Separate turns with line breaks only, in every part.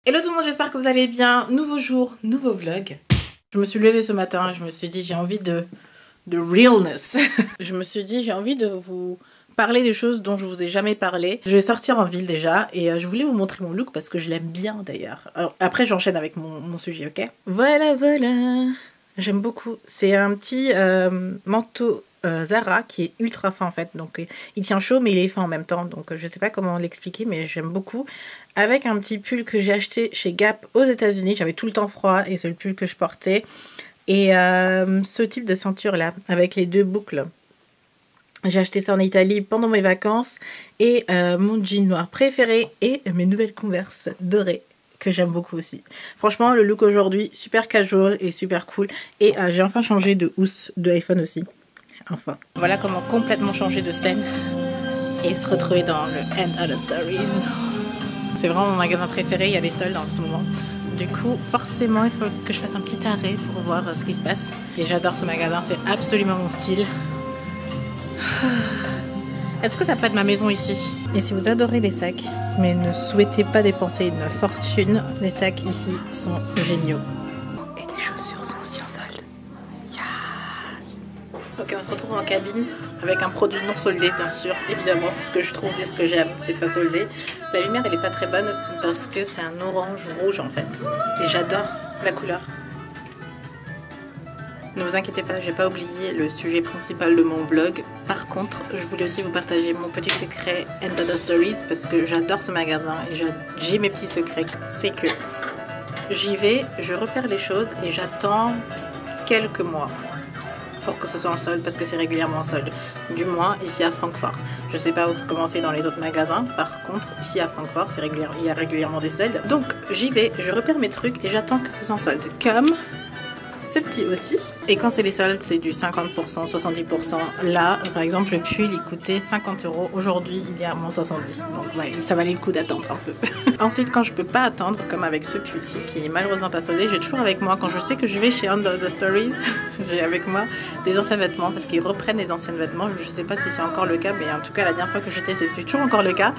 Hello tout le monde, j'espère que vous allez bien. Nouveau jour, nouveau vlog. Je me suis levée ce matin, je me suis dit j'ai envie de realness. Je me suis dit j'ai envie de vous parler des choses dont je vous ai jamais parlé. Je vais sortir en ville déjà et je voulais vous montrer mon look parce que je l'aime bien d'ailleurs. Après j'enchaîne avec mon sujet, ok? Voilà. J'aime beaucoup. C'est un petit manteau Zara qui est ultra fin en fait, donc il tient chaud mais il est fin en même temps, donc je sais pas comment l'expliquer mais j'aime beaucoup, avec un petit pull que j'ai acheté chez Gap aux États-Unis. J'avais tout le temps froid et c'est le pull que je portais, et ce type de ceinture là avec les deux boucles, j'ai acheté ça en Italie pendant mes vacances, et mon jean noir préféré et mes nouvelles Converse dorées que j'aime beaucoup aussi. Franchement le look aujourd'hui super casual et super cool, et j'ai enfin changé de housse de iPhone aussi. Enfin, voilà comment complètement changer de scène et se retrouver dans le End of the Stories. C'est vraiment mon magasin préféré, il y a les soldes en ce moment. Du coup, forcément, il faut que je fasse un petit arrêt pour voir ce qui se passe. Et j'adore ce magasin, c'est absolument mon style. Est-ce que ça peut être ma maison ici? Et si vous adorez les sacs, mais ne souhaitez pas dépenser une fortune, les sacs ici sont géniaux. Et les chaussures sont aussi en solde. Ok, on se retrouve en cabine avec un produit non soldé, bien sûr, évidemment. Ce que je trouve et ce que j'aime, c'est pas soldé. La lumière, elle est pas très bonne parce que c'est un orange rouge en fait. Et j'adore la couleur. Ne vous inquiétez pas, j'ai pas oublié le sujet principal de mon vlog. Par contre, je voulais aussi vous partager mon petit secret End of the Stories parce que j'adore ce magasin et j'ai mes petits secrets. C'est que j'y vais, je repère les choses et j'attends quelques mois pour que ce soit en solde, parce que c'est régulièrement en solde, du moins ici à Francfort. Je sais pas comment c'est dans les autres magasins, par contre ici à Francfort il y a régulièrement des soldes, donc j'y vais, je repère mes trucs et j'attends que ce soit en solde, comme ce petit aussi. Et quand c'est les soldes, c'est du 50%, 70%. Là, par exemple, le pull, il coûtait 50 €. Aujourd'hui, il est à moins 70. Donc, ouais, ça valait le coup d'attendre un peu. Ensuite, quand je peux pas attendre, comme avec ce pull-ci, qui est malheureusement pas soldé, j'ai toujours avec moi, quand je sais que je vais chez End of the Stories, j'ai avec moi des anciens vêtements, parce qu'ils reprennent les anciens vêtements. Je sais pas si c'est encore le cas, mais en tout cas, la dernière fois que j'étais, c'était toujours encore le cas.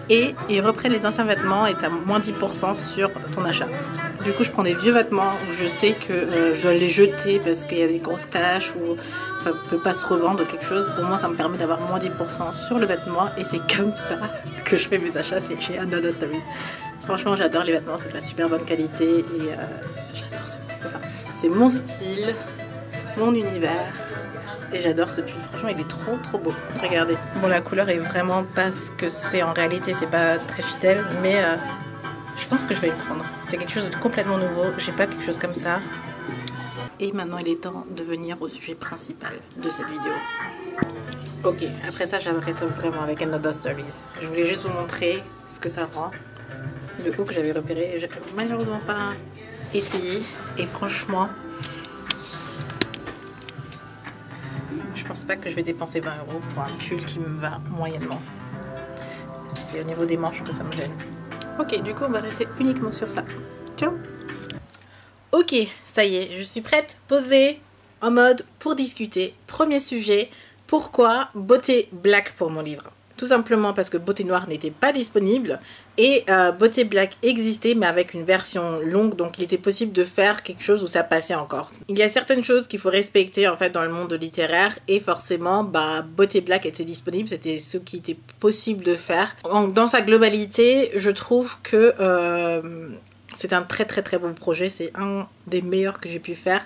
Et ils reprennent les anciens vêtements et t'as moins 10% sur ton achat. Du coup, je prends des vieux vêtements où je sais que je dois les jeter parce qu'il y a des grosses taches ou ça ne peut pas se revendre ou quelque chose. Au moins, ça me permet d'avoir moins 10% sur le vêtement, et c'est comme ça que je fais mes achats, c'est chez End of the Stories. Franchement, j'adore les vêtements, c'est de la super bonne qualité et j'adore ce magasin. C'est mon style, mon univers. Et j'adore ce pull, franchement il est trop beau. Regardez. Bon, la couleur est vraiment pas ce que c'est en réalité, c'est pas très fidèle, mais je pense que je vais le prendre. C'est quelque chose de complètement nouveau, j'ai pas quelque chose comme ça. Et maintenant il est temps de venir au sujet principal de cette vidéo. Ok, après ça j'arrête vraiment avec End of the Stories. Je voulais juste vous montrer ce que ça rend. Le haut que j'avais repéré, j'ai malheureusement pas essayé. Et franchement, je pense pas que je vais dépenser 20 € pour un pull qui me va moyennement. C'est au niveau des manches que ça me gêne. Ok, du coup on va rester uniquement sur ça. Ciao. Ok, ça y est, je suis prête, posée, en mode pour discuter. Premier sujet, pourquoi Beauté Black pour mon livre? Tout simplement parce que Beauté Noire n'était pas disponible et Beauté Black existait, mais avec une version longue, donc il était possible de faire quelque chose où ça passait encore. Il y a certaines choses qu'il faut respecter en fait dans le monde littéraire, et forcément Beauté Black était disponible, c'était ce qui était possible de faire. Donc, dans sa globalité, je trouve que c'est un très bon projet, c'est un des meilleurs que j'ai pu faire,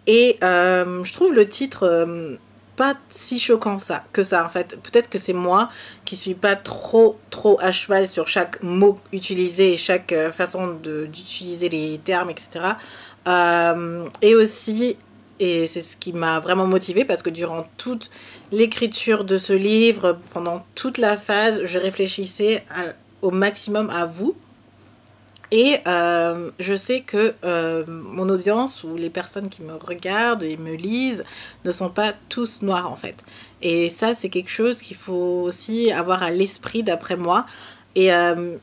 et je trouve le titre pas si choquant que ça en fait. Peut-être que c'est moi qui suis pas trop à cheval sur chaque mot utilisé et chaque façon d'utiliser les termes, etc. Et aussi, et c'est ce qui m'a vraiment motivée, parce que durant toute l'écriture de ce livre, pendant toute la phase, je réfléchissais au maximum à vous. Et je sais que mon audience ou les personnes qui me regardent et me lisent ne sont pas tous noirs en fait. Et ça, c'est quelque chose qu'il faut aussi avoir à l'esprit d'après moi. Et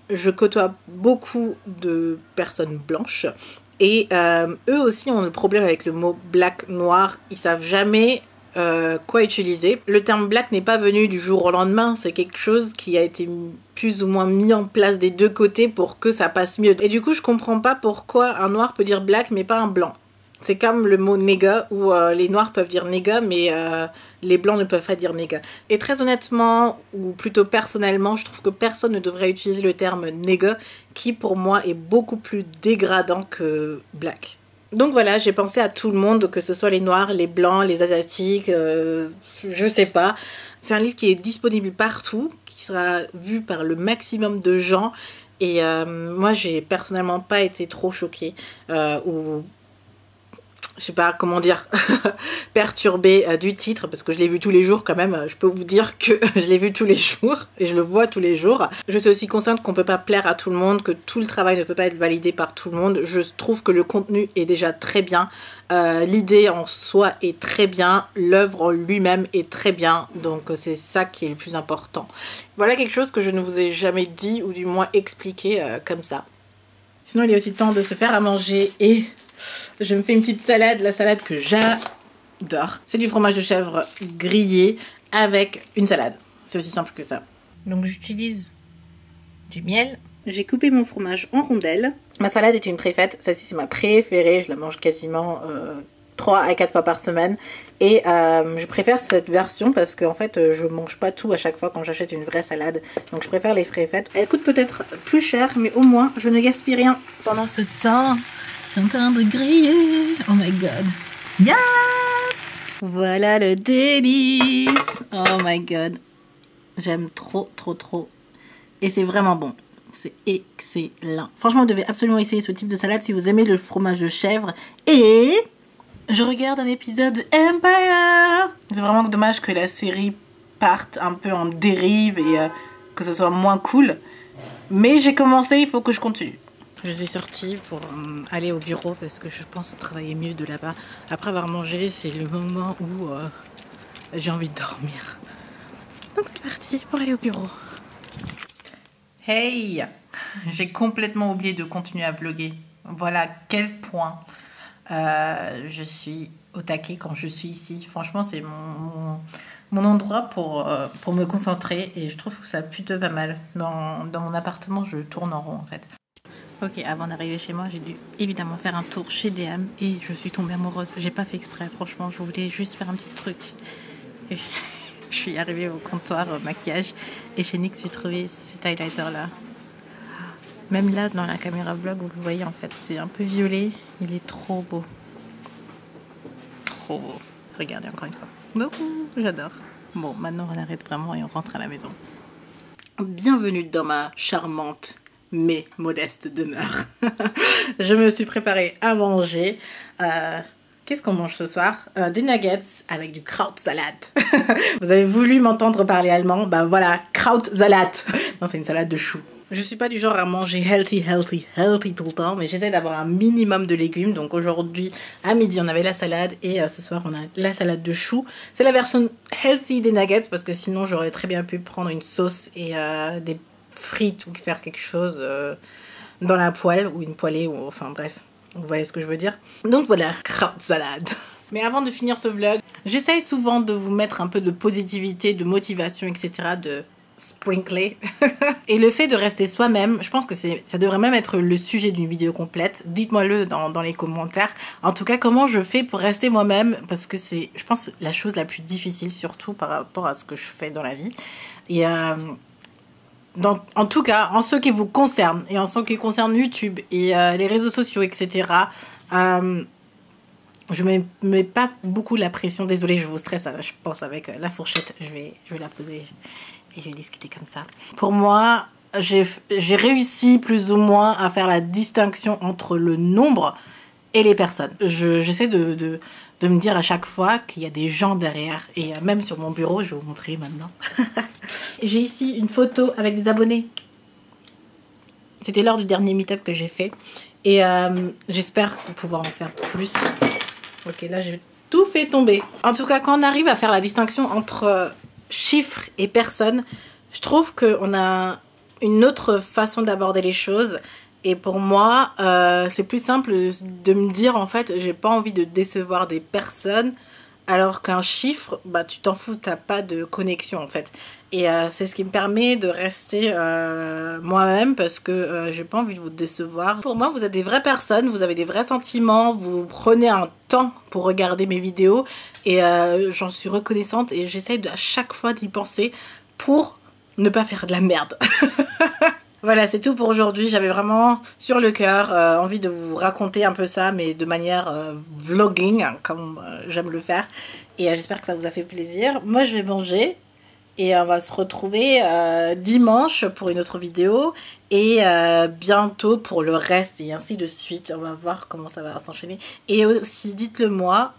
je côtoie beaucoup de personnes blanches. Et eux aussi ont le problème avec le mot black, noir. Ils savent jamais quoi utiliser. Le terme black n'est pas venu du jour au lendemain, c'est quelque chose qui a été plus ou moins mis en place des deux côtés pour que ça passe mieux. Et du coup, je comprends pas pourquoi un noir peut dire black mais pas un blanc. C'est comme le mot nigga où les noirs peuvent dire nigga mais les blancs ne peuvent pas dire nigga. Et très honnêtement, ou plutôt personnellement, je trouve que personne ne devrait utiliser le terme nigga qui pour moi est beaucoup plus dégradant que black. Donc voilà, j'ai pensé à tout le monde, que ce soit les noirs, les blancs, les asiatiques, je sais pas. C'est un livre qui est disponible partout, qui sera vu par le maximum de gens. Et moi, j'ai personnellement pas été trop choquée ou je sais pas comment dire, perturbée du titre, parce que je l'ai vu tous les jours quand même. Je peux vous dire que je l'ai vu tous les jours et je le vois tous les jours. Je suis aussi consciente qu'on peut pas plaire à tout le monde, que tout le travail ne peut pas être validé par tout le monde. Je trouve que le contenu est déjà très bien, l'idée en soi est très bien, l'œuvre en lui-même est très bien, donc c'est ça qui est le plus important. Voilà quelque chose que je ne vous ai jamais dit, ou du moins expliqué comme ça. Sinon, il est aussi temps de se faire à manger et je me fais une petite salade, la salade que j'adore. C'est du fromage de chèvre grillé avec une salade. C'est aussi simple que ça. Donc j'utilise du miel. J'ai coupé mon fromage en rondelles. Ma salade est une préfaite. Celle-ci c'est ma préférée. Je la mange quasiment 3 à 4 fois par semaine. Et je préfère cette version parce qu'en fait je mange pas tout à chaque fois quand j'achète une vraie salade. Donc je préfère les préfaites. Elle coûte peut-être plus cher mais au moins je ne gaspille rien. Pendant ce temps... c'est en train de griller. Oh my god. Yes! Voilà le délice. Oh my god. J'aime trop, trop, trop. Et c'est vraiment bon. C'est excellent. Franchement, vous devez absolument essayer ce type de salade si vous aimez le fromage de chèvre. Et je regarde un épisode de Empire. C'est vraiment dommage que la série parte un peu en dérive et que ce soit moins cool. Mais j'ai commencé, il faut que je continue. Je suis sortie pour aller au bureau parce que je pense travailler mieux de là-bas. Après avoir mangé, c'est le moment où j'ai envie de dormir. Donc c'est parti pour aller au bureau. Hey! J'ai complètement oublié de continuer à vlogger. Voilà à quel point je suis au taquet quand je suis ici. Franchement, c'est mon endroit pour me concentrer et je trouve que ça a plutôt pas mal. Dans mon appartement, je tourne en rond en fait. Ok, avant d'arriver chez moi, j'ai dû évidemment faire un tour chez DM et je suis tombée amoureuse. J'ai pas fait exprès, franchement, je voulais juste faire un petit truc. Et je suis arrivée au comptoir maquillage et chez NYX, j'ai trouvé cet highlighter là. Même là, dans la caméra vlog, vous le voyez en fait, c'est un peu violet. Il est trop beau. Trop beau. Regardez encore une fois. Non, j'adore. Bon, maintenant on arrête vraiment et on rentre à la maison. Bienvenue dans ma charmante mais modeste demeure. Je me suis préparée à manger. Qu'est-ce qu'on mange ce soir? Des nuggets avec du Krautsalat. Vous avez voulu m'entendre parler allemand? Bah voilà, Krautsalat. Non, c'est une salade de choux. Je suis pas du genre à manger healthy tout le temps, mais j'essaie d'avoir un minimum de légumes. Donc aujourd'hui, à midi, on avait la salade et ce soir, on a la salade de choux. C'est la version healthy des nuggets parce que sinon, j'aurais très bien pu prendre une sauce et des frites ou faire quelque chose dans la poêle ou une poêlée ou enfin bref, vous voyez ce que je veux dire. Donc voilà, Krautsalat. Mais avant de finir ce vlog, j'essaye souvent de vous mettre un peu de positivité, de motivation, etc., de sprinkler. Et le fait de rester soi-même, je pense que ça devrait même être le sujet d'une vidéo complète. Dites-moi-le dans les commentaires. En tout cas, comment je fais pour rester moi-même, parce que c'est, je pense, la chose la plus difficile, surtout par rapport à ce que je fais dans la vie. Et en tout cas, en ce qui vous concerne, et en ce qui concerne YouTube et les réseaux sociaux, etc., je ne mets pas beaucoup la pression. Désolée, je vous stresse, je pense, avec la fourchette. Je vais la poser et je vais discuter comme ça. Pour moi, j'ai réussi plus ou moins à faire la distinction entre le nombre et les personnes. J'essaie de me dire à chaque fois qu'il y a des gens derrière. Et même sur mon bureau, je vais vous montrer maintenant. J'ai ici une photo avec des abonnés. C'était lors du dernier meet-up que j'ai fait. Et j'espère pouvoir en faire plus. Ok, là j'ai tout fait tomber. En tout cas, quand on arrive à faire la distinction entre chiffres et personnes, je trouve qu'on a une autre façon d'aborder les choses. Et pour moi, c'est plus simple de me dire, en fait, j'ai pas envie de décevoir des personnes. alors qu'un chiffre, bah tu t'en fous, t'as pas de connexion en fait. Et c'est ce qui me permet de rester moi-même parce que j'ai pas envie de vous décevoir. Pour moi, vous êtes des vraies personnes, vous avez des vrais sentiments, vous prenez un temps pour regarder mes vidéos et j'en suis reconnaissante et j'essaye à chaque fois d'y penser pour ne pas faire de la merde. Voilà, c'est tout pour aujourd'hui. J'avais vraiment sur le cœur envie de vous raconter un peu ça, mais de manière vlogging, hein, comme j'aime le faire. Et j'espère que ça vous a fait plaisir. Moi, je vais manger et on va se retrouver dimanche pour une autre vidéo et bientôt pour le reste et ainsi de suite. On va voir comment ça va s'enchaîner. Et aussi, dites-le moi,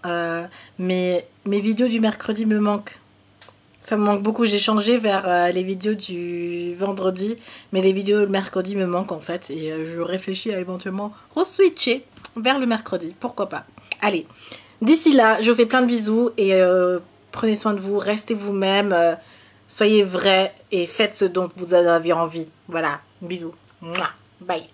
mes vidéos du mercredi me manquent. Ça me manque beaucoup, j'ai changé vers les vidéos du vendredi, mais les vidéos le mercredi me manquent en fait, et je réfléchis à éventuellement re-switcher vers le mercredi, pourquoi pas. Allez, d'ici là, je vous fais plein de bisous, et prenez soin de vous, restez vous-même, soyez vrais, et faites ce dont vous avez envie. Voilà, bisous. Mouah. Bye.